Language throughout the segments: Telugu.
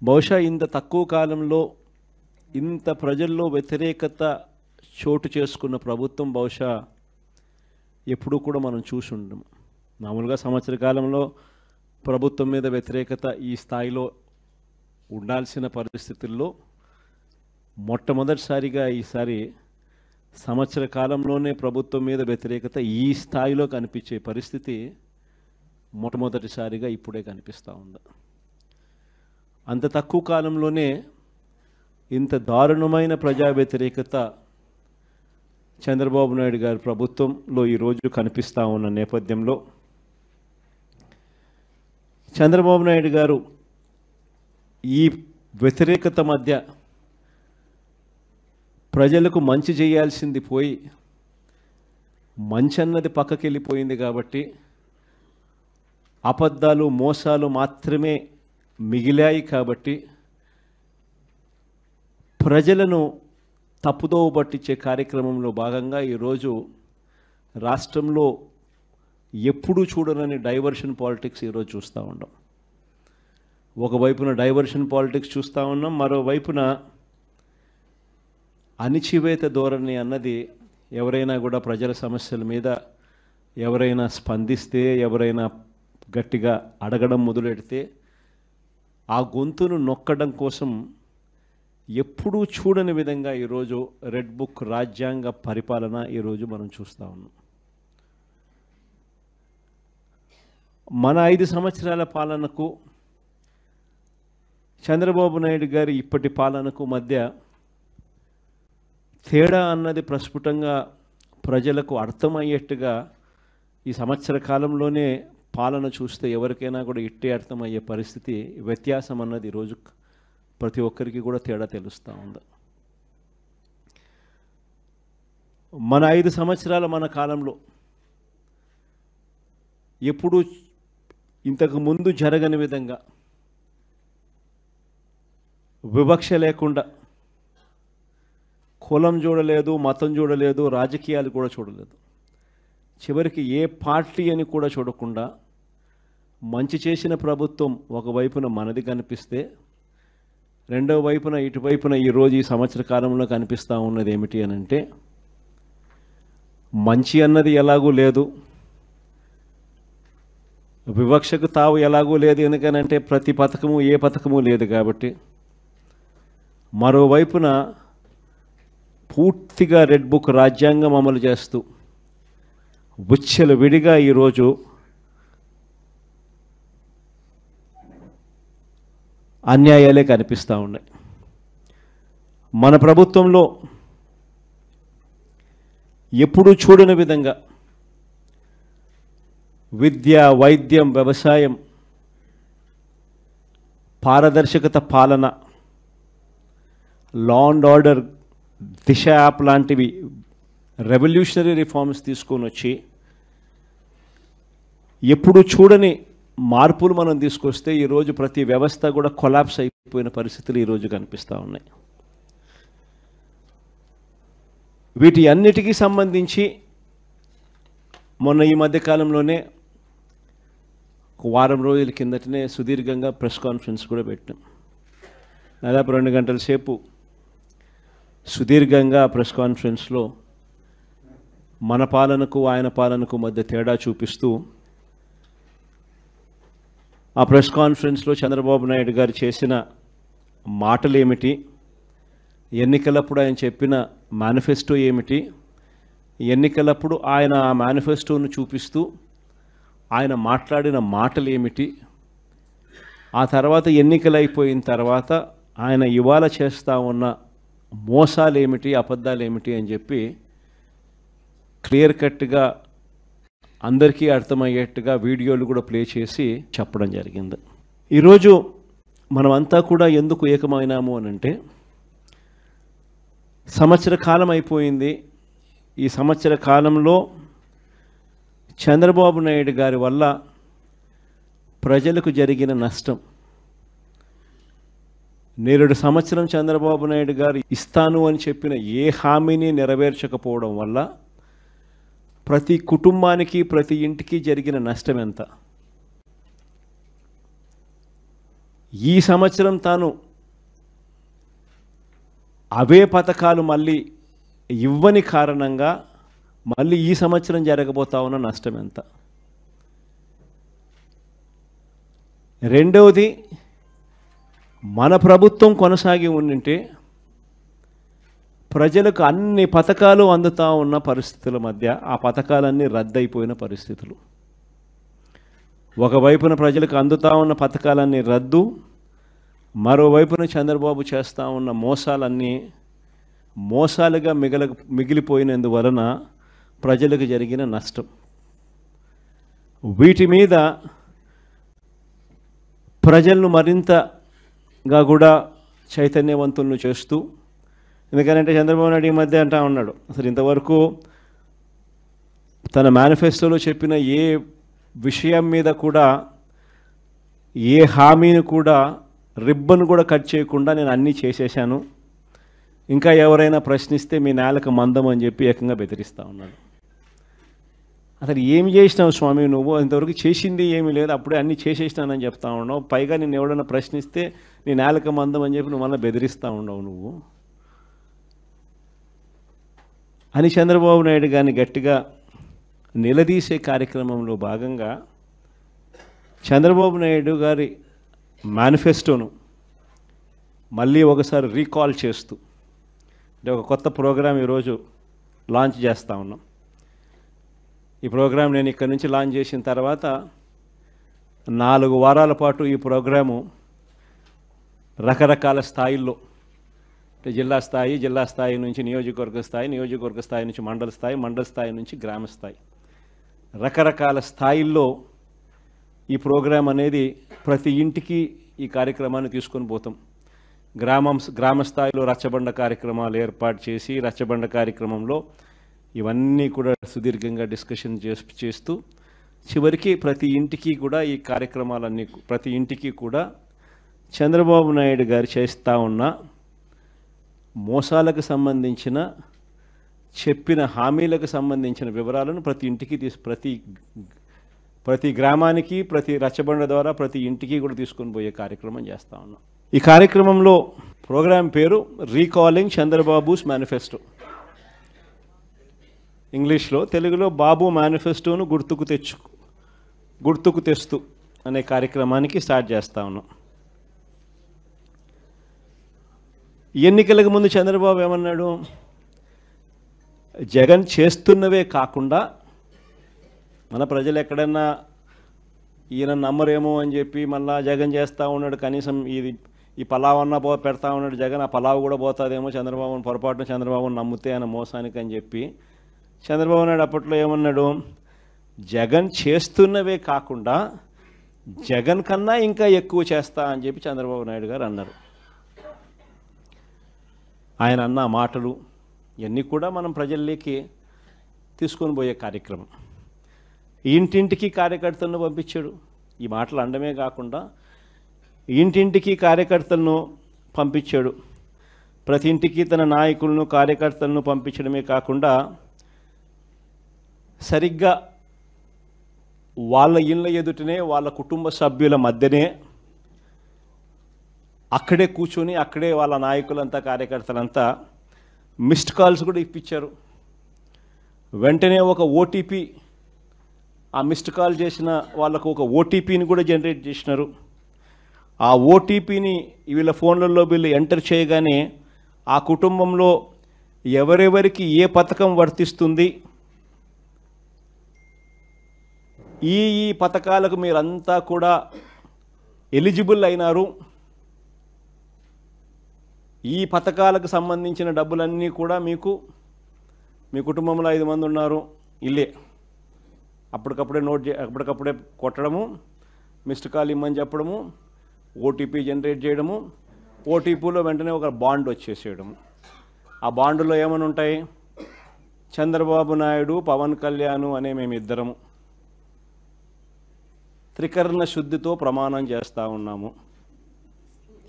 బహుశా ఇంత తక్కువ కాలంలో ఇంత ప్రజల్లో వ్యతిరేకత చోటు చేసుకున్న ప్రభుత్వం బహుశా ఎప్పుడూ కూడా మనం చూసి ఉండము. మామూలుగా సంవత్సర కాలంలో ప్రభుత్వం మీద వ్యతిరేకత ఈ స్థాయిలో ఉండాల్సిన పరిస్థితుల్లో మొట్టమొదటిసారిగా ఈసారి సంవత్సర కాలంలోనే ప్రభుత్వం మీద వ్యతిరేకత ఈ స్థాయిలో కనిపించే పరిస్థితి మొట్టమొదటిసారిగా ఇప్పుడే కనిపిస్తూ ఉంది. అంత తక్కువ కాలంలోనే ఇంత దారుణమైన ప్రజా వ్యతిరేకత చంద్రబాబు నాయుడు గారి ప్రభుత్వంలో ఈరోజు కనిపిస్తూ ఉన్న నేపథ్యంలో చంద్రబాబు నాయుడు గారు ఈ వ్యతిరేకత మధ్య ప్రజలకు మంచి చేయాల్సింది పోయి మంచి అన్నది పక్కకి వెళ్ళిపోయింది కాబట్టి అబద్ధాలు మోసాలు మాత్రమే మిగిలాయి కాబట్టి ప్రజలను తప్పుదోవ పట్టించే కార్యక్రమంలో భాగంగా ఈరోజు రాష్ట్రంలో ఎప్పుడూ చూడనని డైవర్షన్ పాలిటిక్స్ ఈరోజు చూస్తూ ఉన్నాం. ఒకవైపున డైవర్షన్ పాలిటిక్స్ చూస్తూ ఉన్నాం, మరోవైపున అణిచివేత ధోరణి అన్నది ఎవరైనా కూడా ప్రజల సమస్యల మీద ఎవరైనా స్పందిస్తే, ఎవరైనా గట్టిగా అడగడం మొదలెడితే ఆ గొంతును నొక్కడం కోసం ఎప్పుడూ చూడని విధంగా ఈరోజు రెడ్ బుక్ రాజ్యాంగ పరిపాలన ఈరోజు మనం చూస్తూ ఉన్నాం. మన 5 సంవత్సరాల పాలనకు చంద్రబాబు నాయుడు గారి ఇప్పటి పాలనకు మధ్య తేడా అన్నది ప్రస్ఫుటంగా ప్రజలకు అర్థమయ్యేట్టుగా ఈ సంవత్సర కాలంలోనే పాలన చూస్తే ఎవరికైనా కూడా ఇట్టే అర్థమయ్యే పరిస్థితి, వ్యత్యాసం అన్నది ఈరోజు ప్రతి ఒక్కరికి కూడా తేడా తెలుస్తూ ఉంది. మన 5 సంవత్సరాల మన కాలంలో ఎప్పుడూ ఇంతకు ముందు జరగని విధంగా వివక్ష లేకుండా కులం చూడలేదు, మతం చూడలేదు, రాజకీయాలు కూడా చూడలేదు, చివరికి ఏ పార్టీ అని కూడా చూడకుండా మంచి చేసిన ప్రభుత్వం ఒకవైపున మనది కనిపిస్తే రెండవ వైపున ఇటువైపున ఈరోజు ఈ సంవత్సర కాలంలో కనిపిస్తూ ఉన్నది ఏమిటి అని అంటే మంచి అన్నది ఎలాగూ లేదు, వివక్షకు తావు ఎలాగూ లేదు. ఎందుకనంటే ప్రతి పథకము ఏ పథకము లేదు కాబట్టి. మరోవైపున పూర్తిగా రెడ్ బుక్ రాజ్యాంగం అమలు చేస్తూ విచ్చలవిడిగా ఈరోజు అన్యాయాలే కనిపిస్తూ ఉన్నాయి. మన ప్రభుత్వంలో ఎప్పుడూ చూడని విధంగా విద్య, వైద్యం, వ్యవసాయం, పారదర్శకత పాలన, law and order, Disha app లాంటివి రెవల్యూషనరీ రిఫార్మ్స్ తీసుకొని వచ్చి ఎప్పుడు చూడని మార్పులు మనం తీసుకొస్తే ఈరోజు ప్రతి వ్యవస్థ కూడా కొలాప్స్ అయిపోయిన పరిస్థితులు ఈరోజు కనిపిస్తూ ఉన్నాయి. వీటి అన్నిటికీ సంబంధించి మొన్న ఈ మధ్యకాలంలోనే ఒక వారం రోజుల కిందటనే సుదీర్ఘంగా ప్రెస్ కాన్ఫరెన్స్ కూడా పెట్టాం. దాదాపు 2 గంటల సేపు సుదీర్ఘంగా ప్రెస్ కాన్ఫరెన్స్లో మన పాలనకు ఆయన పాలనకు మధ్య తేడా చూపిస్తూ ఆ ప్రెస్ కాన్ఫరెన్స్లో చంద్రబాబు నాయుడు గారు చేసిన మాటలు ఏమిటి, ఎన్నికలప్పుడు ఆయన చెప్పిన మేనిఫెస్టో ఏమిటి, ఎన్నికలప్పుడు ఆయన ఆ మేనిఫెస్టోను చూపిస్తూ ఆయన మాట్లాడిన మాటలు ఏమిటి, ఆ తర్వాత ఎన్నికలు అయిపోయిన తర్వాత ఆయన ఇవాళ చేస్తూ ఉన్న మోసాలు ఏమిటి, అబద్ధాలు ఏమిటి అని చెప్పి క్లియర్ కట్గా అందరికీ అర్థమయ్యేట్టుగా వీడియోలు కూడా ప్లే చేసి చెప్పడం జరిగింది. ఈరోజు మనమంతా కూడా ఎందుకు ఏకమైనాము అని అంటే సంవత్సర కాలం అయిపోయింది. ఈ సంవత్సర కాలంలో చంద్రబాబు నాయుడు గారి వల్ల ప్రజలకు జరిగిన నష్టం, నేరుడు సంవత్సరం చంద్రబాబు నాయుడు గారు ఇస్తాను అని చెప్పిన ఏ హామీని నెరవేర్చకపోవడం వల్ల ప్రతి కుటుంబానికి, ప్రతి ఇంటికి జరిగిన నష్టం ఎంత? ఈ సంవత్సరం తాను అవే పథకాలు మళ్ళీ ఇవ్వని కారణంగా మళ్ళీ ఈ సంవత్సరం జరగబోతా ఉన్న నష్టం ఎంత? రెండవది, మన ప్రభుత్వం కొనసాగి ఉండింటే ప్రజలకు అన్ని పథకాలు అందుతూ ఉన్న పరిస్థితుల మధ్య ఆ పథకాలన్నీ రద్దయిపోయిన పరిస్థితులు. ఒకవైపున ప్రజలకు అందుతూ ఉన్న పథకాలన్నీ రద్దు, మరోవైపున చంద్రబాబు చేస్తూ ఉన్న మోసాలన్నీ మోసాలుగా మిగిలిపోయినందువలన ప్రజలకు జరిగిన నష్టం. వీటి మీద ప్రజలను మరింతగా కూడా చైతన్యవంతులను చేస్తూ, ఎందుకంటే చంద్రబాబు నాయుడు ఈ మధ్య అంటా ఉన్నాడు, అసలు ఇంతవరకు తన మేనిఫెస్టోలో చెప్పిన ఏ విషయం మీద కూడా, ఏ హామీని కూడా రిబ్బన్ కూడా కట్ చేయకుండా నేను అన్నీ చేసేసాను, ఇంకా ఎవరైనా ప్రశ్నిస్తే మీ నేలకు మందం అని చెప్పి ఏకంగా బెదిరిస్తూ ఉన్నాడు. అసలు ఏమి చేసినావు స్వామి నువ్వు? ఇంతవరకు చేసింది ఏమీ లేదు, అప్పుడే అన్నీ చేసేసినానని చెప్తా ఉన్నావు. పైగా నేను ఎవడన్నా ప్రశ్నిస్తే నీ నేలకు మందం అని చెప్పి నువ్వు మళ్ళీ బెదిరిస్తూ ఉండవు నువ్వు అని చంద్రబాబు నాయుడు గారిని గట్టిగా నిలదీసే కార్యక్రమంలో భాగంగా చంద్రబాబు నాయుడు గారి మేనిఫెస్టోను మళ్ళీ ఒకసారి రీకాల్ చేస్తూ, అంటే ఒక కొత్త ప్రోగ్రాం ఈరోజు లాంచ్ చేస్తూ ఉన్నాం. ఈ ప్రోగ్రాం నేను ఇక్కడి నుంచి లాంచ్ చేసిన తర్వాత 4 వారాల పాటు ఈ ప్రోగ్రాము రకరకాల స్థాయిల్లో, అంటే జిల్లా స్థాయి నుంచి నియోజకవర్గ స్థాయి నుంచి మండల స్థాయి నుంచి గ్రామ స్థాయి, రకరకాల స్థాయిల్లో ఈ ప్రోగ్రాం అనేది ప్రతి ఇంటికి ఈ కార్యక్రమాన్ని తీసుకొని పోతాం. గ్రామ స్థాయిలో రచ్చబండ కార్యక్రమాలు ఏర్పాటు చేసి, రచ్చబండ కార్యక్రమంలో ఇవన్నీ కూడా సుదీర్ఘంగా డిస్కషన్ చేస్తూ చివరికి ప్రతి ఇంటికి కూడా ఈ కార్యక్రమాలన్నీ, ప్రతి ఇంటికి కూడా చంద్రబాబు నాయుడు గారు చేస్తూ ఉన్న మోసాలకు సంబంధించిన, చెప్పిన హామీలకు సంబంధించిన వివరాలను ప్రతి ఇంటికి ప్రతి గ్రామానికి, ప్రతి రచ్చబండ ద్వారా ప్రతి ఇంటికి కూడా తీసుకొని పోయే కార్యక్రమం చేస్తూ ఉన్నాం. ఈ కార్యక్రమంలో ప్రోగ్రాం పేరు రీకాలింగ్ చంద్రబాబుస్ మేనిఫెస్టో. ఇంగ్లీష్లో, తెలుగులో బాబు మేనిఫెస్టోను గుర్తుకు తెస్తూ అనే కార్యక్రమానికి స్టార్ట్ చేస్తూ ఉన్నాం. ఎన్నికలకు ముందు చంద్రబాబు ఏమన్నాడు? జగన్ చేస్తున్నవే కాకుండా మన ప్రజలు ఎక్కడన్నా ఈయన నమ్మరేమో అని చెప్పి మళ్ళా జగన్ చేస్తూ ఉన్నాడు, కనీసం ఈ పలావన్నా పెడతా ఉన్నాడు జగన్, ఆ పలావ్ కూడా పోతుందేమో చంద్రబాబుని, పొరపాటున చంద్రబాబుని నమ్మితే ఆయన మోసానికి అని చెప్పి చంద్రబాబు నాయుడు అప్పట్లో ఏమన్నాడు? జగన్ చేస్తున్నవే కాకుండా జగన్ కన్నా ఇంకా ఎక్కువ చేస్తా అని చెప్పి చంద్రబాబు నాయుడు గారు అన్నారు. ఆయన అన్న మాటలు ఇవన్నీ కూడా మనం ప్రజల్లోకి తీసుకొని పోయే కార్యక్రమం. ఇంటింటికి కార్యకర్తలను పంపించాడు. ఈ మాటలు అనడమే కాకుండా ఇంటింటికి కార్యకర్తలను పంపించాడు. ప్రతి ఇంటికి తన నాయకులను, కార్యకర్తలను పంపించడమే కాకుండా సరిగ్గా వాళ్ళ ఇళ్ళ ఎదుటనే, వాళ్ళ కుటుంబ సభ్యుల మధ్యనే అక్కడే కూర్చొని, అక్కడే వాళ్ళ నాయకులంతా, కార్యకర్తలంతా మిస్డ్ కాల్స్ కూడా ఇప్పించారు. వెంటనే ఒక ఓటీపీ, ఆ మిస్డ్ కాల్ చేసిన వాళ్ళకు ఒక ఓటీపీని కూడా జనరేట్ చేసినారు. ఆ ఓటీపీని వీళ్ళ ఫోన్లలో వీళ్ళు ఎంటర్ చేయగానే ఆ కుటుంబంలో ఎవరెవరికి ఏ పథకం వర్తిస్తుంది, ఈ పథకాలకు మీరంతా కూడా ఎలిజిబుల్ అయినారు, ఈ పథకాలకు సంబంధించిన డబ్బులన్నీ కూడా మీకు, మీ కుటుంబంలో 5 మంది ఉన్నారు, ఇల్లే అప్పటికప్పుడే కొట్టడము, మిస్డ్ కాల్ ఇమ్మని చెప్పడము, ఓటీపీ జనరేట్ చేయడము, ఓటీపీలో వెంటనే ఒక బాండ్ వచ్చేసేయడము. ఆ బాండులో ఏమని ఉంటాయి? చంద్రబాబు నాయుడు, పవన్ కళ్యాణ్ అనే మేమిద్దరము త్రికరణ శుద్ధితో ప్రమాణం చేస్తూ ఉన్నాము.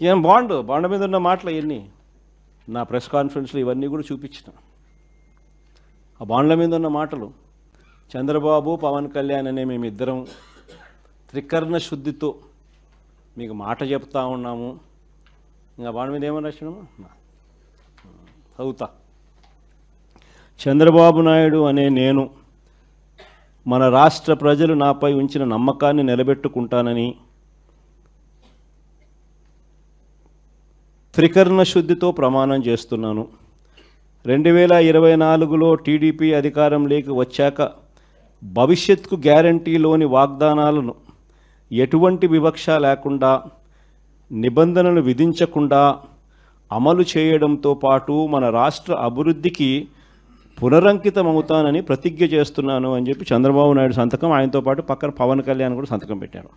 ఏం బాండ్ మీద ఉన్న మాటలు ఇవన్నీ నా ప్రెస్ కాన్ఫరెన్స్లో ఇవన్నీ కూడా చూపించిన. ఆ బాండ్ల మీద ఉన్న మాటలు, చంద్రబాబు, పవన్ కళ్యాణ్ అనే మేమిద్దరం త్రికరణ శుద్ధితో మీకు మాట చెప్తా ఉన్నాము. ఇంకా వాడి మీద ఏమని రాసినాము చదువుతా. చంద్రబాబు నాయుడు అనే నేను మన రాష్ట్ర ప్రజలు నాపై ఉంచిన నమ్మకాన్ని నిలబెట్టుకుంటానని త్రికరణ శుద్ధితో ప్రమాణం చేస్తున్నాను. 2024లో టీడీపీ అధికారంలోకి వచ్చాక భవిష్యత్తుకు గ్యారంటీలోని వాగ్దానాలను ఎటువంటి వివక్ష లేకుండా నిబంధనలు విధించకుండా అమలు చేయడంతో పాటు మన రాష్ట్ర అభివృద్ధికి పునరంకితమవుతానని ప్రతిజ్ఞ చేస్తున్నాను అని చెప్పి చంద్రబాబు నాయుడు సంతకం, ఆయనతో పాటు పక్కన పవన్ కళ్యాణ్ కూడా సంతకం పెట్టారు.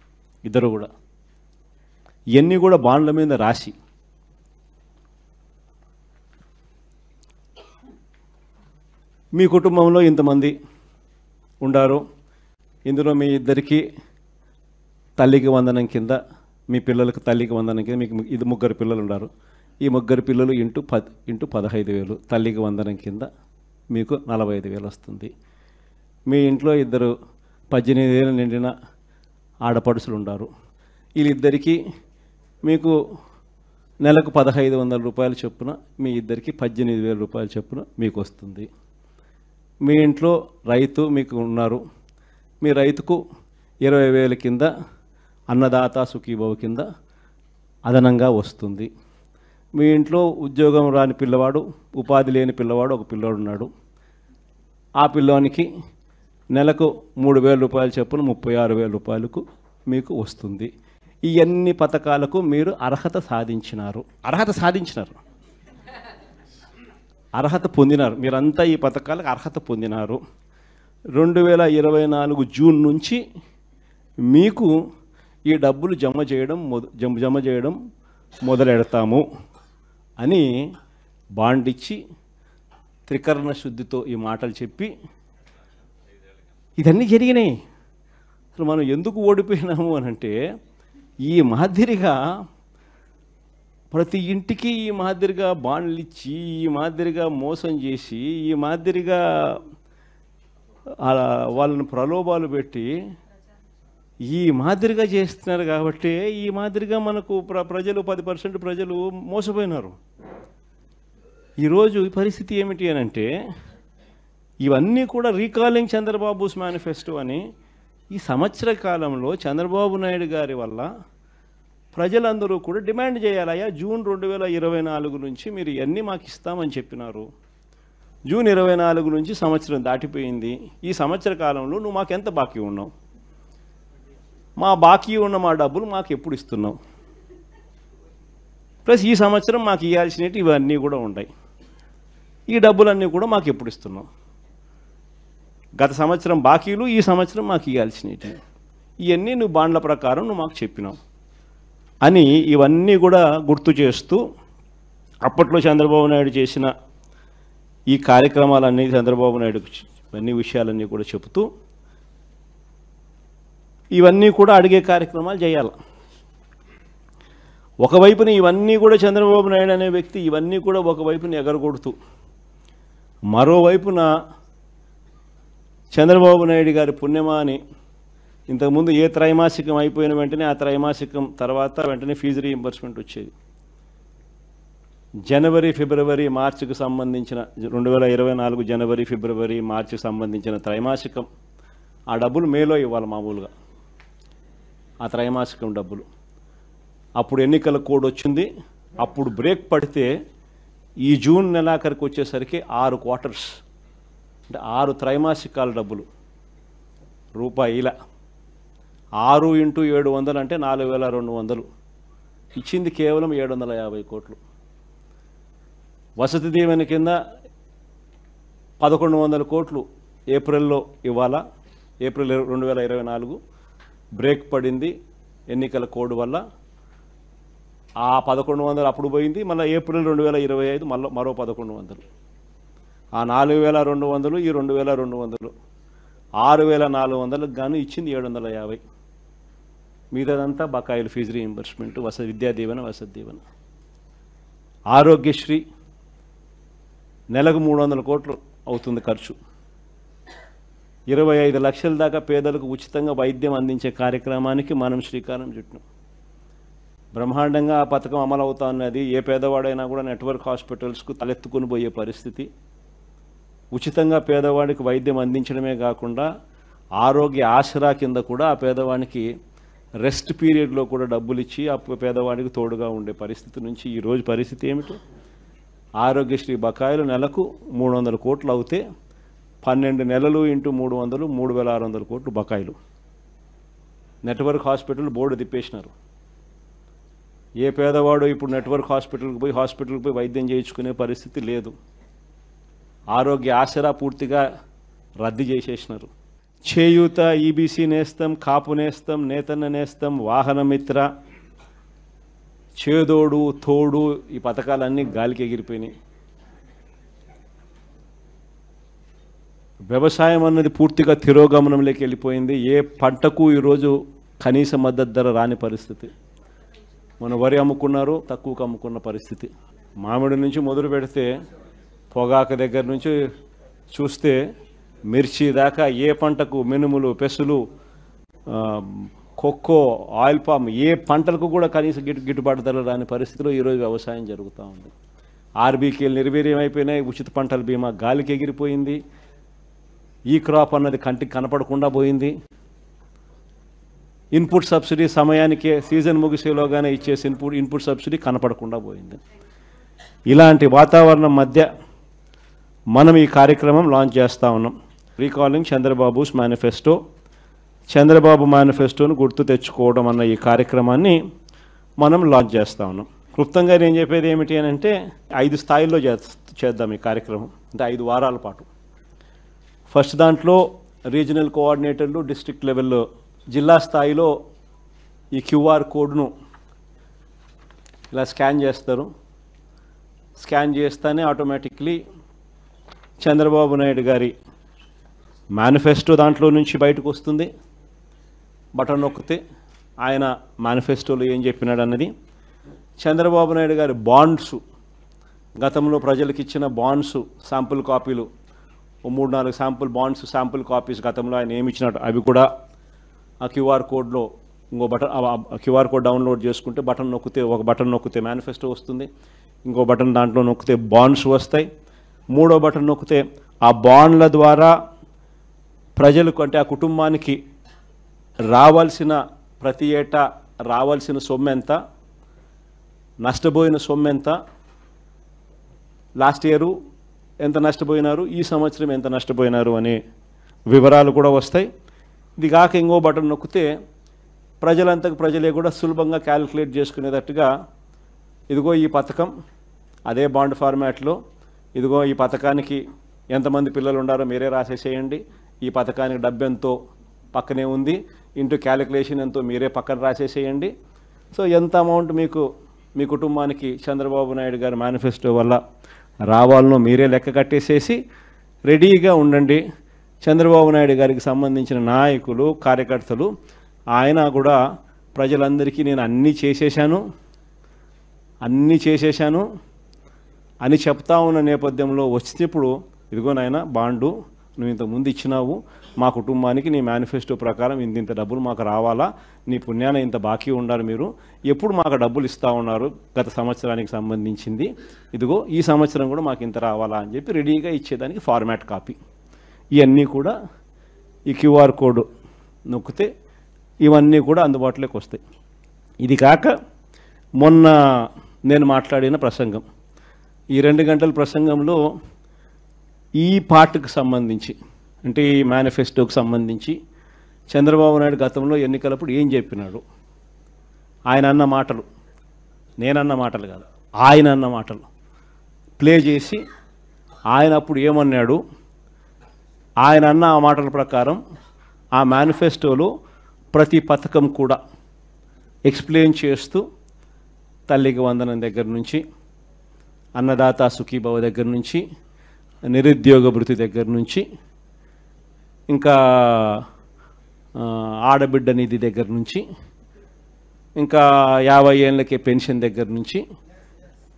ఇద్దరు కూడా ఇవన్నీ కూడా బాండ్ల మీద రాసి మీ కుటుంబంలో ఇంతమంది ఉండారు, ఇందులో మీ ఇద్దరికి తల్లికి వందనం కింద, మీ పిల్లలకు తల్లికి వందనం కింద మీకు ఇది 3 పిల్లలు ఉన్నారు. ఈ 3 పిల్లలు ఇంటూ 15,000 తల్లికి వందనం కింద మీకు 45,000 వస్తుంది. మీ ఇంట్లో 2 18 ఏళ్ళు నిండిన ఆడపడుచులు ఉన్నారు. వీళ్ళిద్దరికీ మీకు నెలకు 1,500 రూపాయలు చొప్పున, మీ ఇద్దరికి 18,000 రూపాయలు చొప్పున మీకు వస్తుంది. మీ ఇంట్లో రైతు మీకు ఉన్నారు, మీ రైతుకు 20,000 కింద అన్నదాత సుఖీభవ కింద అదనంగా వస్తుంది. మీ ఇంట్లో ఉద్యోగం రాని పిల్లవాడు, ఉపాధి లేని పిల్లవాడు ఒక పిల్లోడు ఉన్నాడు. ఆ పిల్లోనికి నెలకు 3,000 రూపాయలు చొప్పున 36,000 రూపాయలకు మీకు వస్తుంది. ఈ అన్ని పథకాలకు మీరు అర్హత సాధించినారు. అర్హత పొందినారు. మీరంతా ఈ పథకాలకు అర్హత పొందినారు. 2024 జూన్ నుంచి మీకు ఈ డబ్బులు జమ చేయడం మొదలెడతాము అని బాండ్ ఇచ్చి త్రికరణ శుద్ధితో ఈ మాటలు చెప్పి ఇదన్నీ జరిగినాయి. అసలు మనం ఎందుకు ఓడిపోయినాము అని అంటే, ఈ మాదిరిగా ప్రతి ఇంటికి ఈ మాదిరిగా బాండ్లు ఇచ్చి, ఈ మాదిరిగా మోసం చేసి, ఈ మాదిరిగా వాళ్ళని ప్రలోభాలు పెట్టి ఈ మాదిరిగా చేస్తున్నారు. కాబట్టి ఈ మాదిరిగా మనకు ప్రజలు 10% ప్రజలు మోసపోయినారు. ఈరోజు ఈ పరిస్థితి ఏమిటి అని అంటే, ఇవన్నీ కూడా రీకాలింగ్ చంద్రబాబుస్ మేనిఫెస్టో అని ఈ సంవత్సర కాలంలో చంద్రబాబు నాయుడు గారి వల్ల ప్రజలందరూ కూడా డిమాండ్ చేయాలయ్యా, జూన్ 2024 నుంచి మీరు ఇవన్నీ మాకు ఇస్తామని చెప్పినారు. జూన్ 24 నుంచి సంవత్సరం దాటిపోయింది. ఈ సంవత్సర కాలంలో నువ్వు మాకు ఎంత బాకీ ఉన్నావు, మా బాకీ ఉన్న మా డబ్బులు మాకు ఎప్పుడు ఇస్తున్నావు, ప్లస్ ఈ సంవత్సరం మాకు ఇవ్వాల్సినవి ఇవన్నీ కూడా ఉన్నాయి, ఈ డబ్బులన్నీ కూడా మాకు ఎప్పుడు ఇస్తున్నావు, గత సంవత్సరం బాకీలు ఈ సంవత్సరం మాకు ఇవ్వాల్సినవి ఇవన్నీ నువ్వు బాండ్ల ప్రకారం నువ్వు మాకు చెప్పినావు అని ఇవన్నీ కూడా గుర్తు చేస్తూ అప్పట్లో చంద్రబాబు నాయుడు చేసిన ఈ కార్యక్రమాలన్నీ చంద్రబాబు నాయుడు అన్ని విషయాలన్నీ కూడా చెబుతూ ఇవన్నీ కూడా అడిగే కార్యక్రమాలు చేయాలి. ఒకవైపున ఇవన్నీ కూడా చంద్రబాబు నాయుడు అనే వ్యక్తి ఇవన్నీ కూడా ఒకవైపున ఎగరగొడుతూ, మరోవైపున చంద్రబాబు నాయుడు గారి పుణ్యమా అని ఇంతకుముందు ఏ త్రైమాసికం అయిపోయిన వెంటనే ఆ త్రైమాసికం తర్వాత వెంటనే ఫీజు రీయింబర్స్మెంట్ వచ్చేది. జనవరి ఫిబ్రవరి మార్చికి సంబంధించిన 2024 జనవరి ఫిబ్రవరి మార్చికి సంబంధించిన త్రైమాసికం ఆ డబ్బులు మేలో ఇవ్వాలి మామూలుగా, ఆ త్రైమాసికం డబ్బులు. అప్పుడు ఎన్నికల కోడ్ వచ్చింది. అప్పుడు బ్రేక్ పడితే ఈ జూన్ నెలాఖరికి వచ్చేసరికి 6 క్వార్టర్స్ అంటే 6 త్రైమాసికాల డబ్బులు రూపాయిల 6 × 700 అంటే 4,200 ఇచ్చింది కేవలం 750 కోట్లు. వసతి దీవెన కింద 1,100 కోట్లు ఏప్రిల్లో ఇవ్వాలా. ఏప్రిల్ 2024 బ్రేక్ పడింది ఎన్నికల కోడ్ వల్ల. ఆ 1,100 అప్పుడు పోయింది. మళ్ళీ ఏప్రిల్ 2025 మరో 1,100. ఆ 4,200 ఈ 2,200 6,400కు గాను ఇచ్చింది 750. మిగతాదంతా బకాయిలు, ఫీజు రీయింబర్స్మెంట్, విద్యా దీవెన, వసతి దీవెన. ఆరోగ్యశ్రీ నెలకు 300 కోట్లు అవుతుంది ఖర్చు. 25 లక్షల దాకా పేదలకు ఉచితంగా వైద్యం అందించే కార్యక్రమానికి మనం శ్రీకారం చుట్టాం. బ్రహ్మాండంగా ఆ పథకం అమలు అవుతా ఉన్నది. ఏ పేదవాడైనా కూడా నెట్వర్క్ హాస్పిటల్స్కు తలెత్తుకుని పోయే పరిస్థితి. ఉచితంగా పేదవాడికి వైద్యం అందించడమే కాకుండా ఆరోగ్య ఆసరా కింద కూడా ఆ పేదవాడికి రెస్ట్ పీరియడ్లో కూడా డబ్బులు ఇచ్చి ఆ పేదవాడికి తోడుగా ఉండే పరిస్థితి నుంచి ఈరోజు పరిస్థితి ఏమిటి? ఆరోగ్యశ్రీ బకాయిలు నెలకు 300 కోట్లు అవుతే 12 నెలలు ఇంటూ 300 3600 కోట్లు బకాయిలు. నెట్వర్క్ హాస్పిటల్ బోర్డు తిప్పేసినారు. ఏ పేదవాడు ఇప్పుడు నెట్వర్క్ హాస్పిటల్కి పోయి వైద్యం చేయించుకునే పరిస్థితి లేదు. ఆరోగ్య ఆసరా పూర్తిగా రద్దు చేసేసినారు. చేయూత, ఈబీసీ నేస్తం, కాపు నేస్తం, నేతన్న నేస్తం, వాహనమిత్ర, చేదోడు, తోడు, ఈ పథకాలన్నీ గాలికి ఎగిరిపోయినాయి. వ్యవసాయం అన్నది పూర్తిగా తిరోగమనంలోకి వెళ్ళిపోయింది. ఏ పంటకు ఈరోజు కనీస మద్దతు ధర రాని పరిస్థితి. మన వరి అమ్ముకున్నారు, తక్కువకు అమ్ముకున్న పరిస్థితి. మామిడి నుంచి మొదలు పెడితే పొగాకు దగ్గర నుంచి చూస్తే మిర్చి దాకా ఏ పంటకు, మినుములు, పెసులు, కొక్కో, ఆయిల్ పామ్, ఏ పంటలకు కూడా కనీస గిట్టుబాటు ధర రాని పరిస్థితిలో ఈరోజు వ్యవసాయం జరుగుతూ ఉంది. ఆర్బీకేలు నిర్వీర్యం అయిపోయినాయి. ఉచిత పంటల బీమా గాలికి ఎగిరిపోయింది. ఈ క్రాప్ అన్నది కంటికి కనపడకుండా పోయింది. ఇన్పుట్ సబ్సిడీ సమయానికే సీజన్ ముగిసేలోగానే ఇచ్చేసి ఇన్పుట్ సబ్సిడీ కనపడకుండా పోయింది. ఇలాంటి వాతావరణం మధ్య మనం ఈ కార్యక్రమం లాంచ్ చేస్తూ ఉన్నాం. రీకాలింగ్ చంద్రబాబుస్ మేనిఫెస్టో, చంద్రబాబు మేనిఫెస్టోను గుర్తు తెచ్చుకోవడం అన్న ఈ కార్యక్రమాన్ని మనం లాంచ్ చేస్తూ ఉన్నాం. క్లుప్తంగా నేను చెప్పేది ఏమిటి అని అంటే 5 స్థాయిల్లో చేద్దాం ఈ కార్యక్రమం. అంటే 5 వారాల పాటు. ఫస్ట్ దాంట్లో రీజనల్ కోఆర్డినేటర్లు, డిస్ట్రిక్ట్ లెవెల్లో, జిల్లా స్థాయిలో ఈ క్యూఆర్ కోడ్ను ఇలా స్కాన్ చేస్తారు. స్కాన్ చేస్తేనే ఆటోమేటిక్లీ చంద్రబాబు నాయుడు గారి మేనిఫెస్టో దాంట్లో నుంచి బయటకు వస్తుంది. బటన్ నొక్కితే ఆయన మేనిఫెస్టోలో ఏం చెప్పినాడు అన్నది. చంద్రబాబు నాయుడు గారి బాండ్స్, గతంలో ప్రజలకు ఇచ్చిన బాండ్స్ శాంపుల్ కాపీలు, 3-4 శాంపుల్ బాండ్స్, శాంపుల్ కాపీస్ గతంలో ఆయన ఏమి ఇచ్చినట్టు అవి కూడా ఆ క్యూఆర్ కోడ్లో ఇంకో బటన్, క్యూఆర్ కోడ్ డౌన్లోడ్ చేసుకుంటే ఒక బటన్ నొక్కితే మేనిఫెస్టో వస్తుంది. ఇంకో బటన్ దాంట్లో నొక్కితే బాండ్స్ వస్తాయి. 3వ బటన్ నొక్కితే ఆ బాండ్ల ద్వారా ప్రజలకు, అంటే ఆ కుటుంబానికి రావాల్సిన, ప్రతి ఏటా రావాల్సిన సొమ్ము ఎంత, నష్టపోయిన సొమ్ము ఎంత, లాస్ట్ ఇయర్ ఎంత నష్టపోయినారు, ఈ సంవత్సరం ఎంత నష్టపోయినారు అనే వివరాలు కూడా వస్తాయి. ఇది కాక ఇంకో బటన్ నొక్కితే ప్రజలంతకు ప్రజలే కూడా సులభంగా క్యాలిక్యులేట్ చేసుకునేటట్టుగా, ఇదిగో ఈ పథకం అదే బాండ్ ఫార్మాట్లో, ఇదిగో ఈ పథకానికి ఎంతమంది పిల్లలు ఉండారో మీరే రాసేసేయండి, ఈ పథకానికి డబ్బు ఎంతో పక్కనే ఉంది, ఇంటూ క్యాలిక్యులేషన్ ఎంతో మీరే పక్కన రాసేసేయండి. సో ఎంత అమౌంట్ మీకు మీ కుటుంబానికి చంద్రబాబు నాయుడు గారి మేనిఫెస్టో వల్ల రావాలనో మీరే లెక్క కట్టేసేసి రెడీగా ఉండండి. చంద్రబాబు నాయుడు గారికి సంబంధించిన నాయకులు, కార్యకర్తలు, ఆయన కూడా ప్రజలందరికీ నేను అన్నీ చేసేశాను అని చెప్తా ఉన్న నేపథ్యంలో వచ్చినప్పుడు, ఇదిగో నాయన బాండు నువ్వు ఇంతకుముందు ఇచ్చినావు, మా కుటుంబానికి నీ మేనిఫెస్టో ప్రకారం ఇంత డబ్బులు మాకు రావాలా, నీ పుణ్యాన ఇంత బాకీ ఉండాలి, మీరు ఎప్పుడు మాకు డబ్బులు ఇస్తూ ఉన్నారు గత సంవత్సరానికి సంబంధించింది, ఇదిగో ఈ సంవత్సరం కూడా మాకు ఇంత రావాలా అని చెప్పి రెడీగా ఇచ్చేదానికి ఫార్మాట్ కాపీ. ఇవన్నీ కూడా ఈ క్యూఆర్ కోడ్ నొక్కితే ఇవన్నీ కూడా అందుబాటులోకి వస్తాయి. ఇది కాక మొన్న నేను మాట్లాడిన ప్రసంగం, ఈ 2 గంటల ప్రసంగంలో ఈ పార్ట్కి సంబంధించి, అంటే ఈ మేనిఫెస్టోకి సంబంధించి చంద్రబాబు నాయుడు గతంలో ఎన్నికలప్పుడు ఏం చెప్పినాడు, ఆయన అన్న మాటలు, నేనన్న మాటలు కాదు, ఆయన అన్న మాటలు ప్లే చేసి ఆయన అప్పుడు ఏమన్నాడు, ఆయన అన్న ఆ మాటల ప్రకారం ఆ మేనిఫెస్టోలో ప్రతి పథకం కూడా ఎక్స్ప్లెయిన్ చేస్తూ, తల్లికి వందనం దగ్గర నుంచి, అన్నదాత సుఖీభవ దగ్గర నుంచి, నిరుద్యోగ భృతి దగ్గర నుంచి, ఇంకా ఆడబిడ్డ నిధి దగ్గర నుంచి, ఇంకా 50 ఏళ్ళకే పెన్షన్ దగ్గర నుంచి,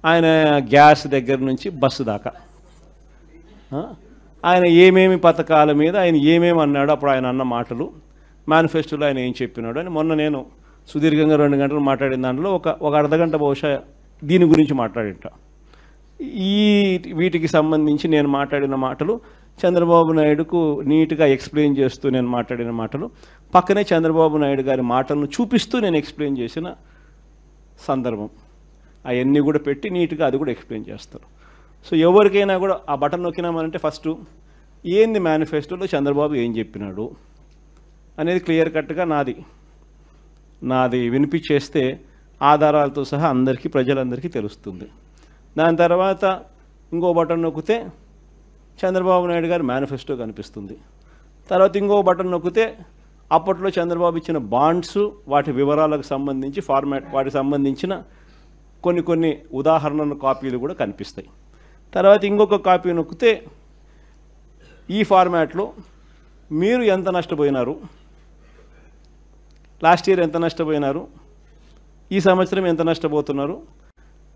ఆయన గ్యాస్ దగ్గర నుంచి బస్సు దాకా ఆయన ఏమేమి పథకాల మీద ఆయన ఏమేమి అన్నాడు, అప్పుడు ఆయన అన్న మాటలు, మేనిఫెస్టోలో ఆయన ఏం చెప్పినాడు అని మొన్న నేను సుదీర్ఘంగా 2 గంటలు మాట్లాడిన దాంట్లో ఒక అర్ధగంట బహుశా దీని గురించి మాట్లాడింట. వీటికి సంబంధించి నేను మాట్లాడిన మాటలు చంద్రబాబు నాయుడుకు నీట్గా ఎక్స్ప్లెయిన్ చేస్తూ నేను మాట్లాడిన మాటలు, పక్కనే చంద్రబాబు నాయుడు గారి మాటలను చూపిస్తూ నేను ఎక్స్ప్లెయిన్ చేసిన సందర్భం, అవన్నీ కూడా పెట్టి నీట్గా అది కూడా ఎక్స్ప్లెయిన్ చేస్తారు. సో ఎవరికైనా కూడా ఆ బటన్ నొక్కినామనంటే ఫస్ట్ ఏంది మేనిఫెస్టోలో చంద్రబాబు ఏం చెప్పినాడు అనేది క్లియర్ కట్గా నాది వినిపించేస్తే ఆధారాలతో సహా అందరికీ, ప్రజలందరికీ తెలుస్తుంది. దాని తర్వాత ఇంకో బటన్ నొక్కితే చంద్రబాబు నాయుడు గారి మేనిఫెస్టో కనిపిస్తుంది. తర్వాత ఇంకో బటన్ నొక్కితే అప్పట్లో చంద్రబాబు ఇచ్చిన బాండ్స్, వాటి వివరాలకు సంబంధించి వాటికి సంబంధించిన కొన్ని ఉదాహరణల కాపీలు కూడా కనిపిస్తాయి. తర్వాత ఇంకొక కాపీ నొక్కితే ఈ ఫార్మాట్లో మీరు ఎంత నష్టపోయినారు, లాస్ట్ ఇయర్ ఎంత నష్టపోయినారు, ఈ సంవత్సరం ఎంత నష్టపోతున్నారు,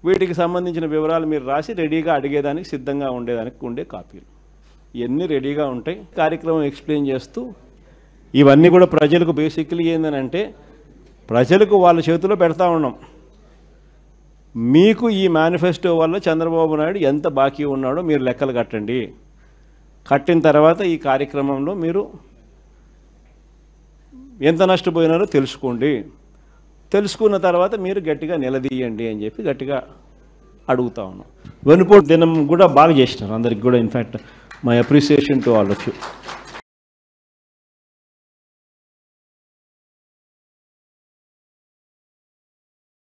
వీటికి సంబంధించిన వివరాలు మీరు రాసి రెడీగా అడిగేదానికి సిద్ధంగా ఉండేదానికి ఉండే కాపీలు ఇవన్నీ రెడీగా ఉంటాయి. కార్యక్రమం ఎక్స్ప్లెయిన్ చేస్తూ ఇవన్నీ కూడా ప్రజలకు బేసిక్లీ ఏంటంటే ప్రజలకు వాళ్ళ చేతిలో పెడతా ఉన్నాం. మీకు ఈ మేనిఫెస్టో వల్ల చంద్రబాబు నాయుడు ఎంత బాకీ ఉన్నాడో మీరు లెక్కలు కట్టండి. కట్టిన తర్వాత ఈ కార్యక్రమంలో మీరు ఎంత నష్టపోయినారో తెలుసుకోండి. తెలుసుకున్న తర్వాత మీరు గట్టిగా నిలదీయండి అని చెప్పి గట్టిగా అడుగుతా ఉన్నాం. వెనుపోటు దినం కూడా బాగా చేసినారు అందరికి కూడా. In fact my appreciation to all of you.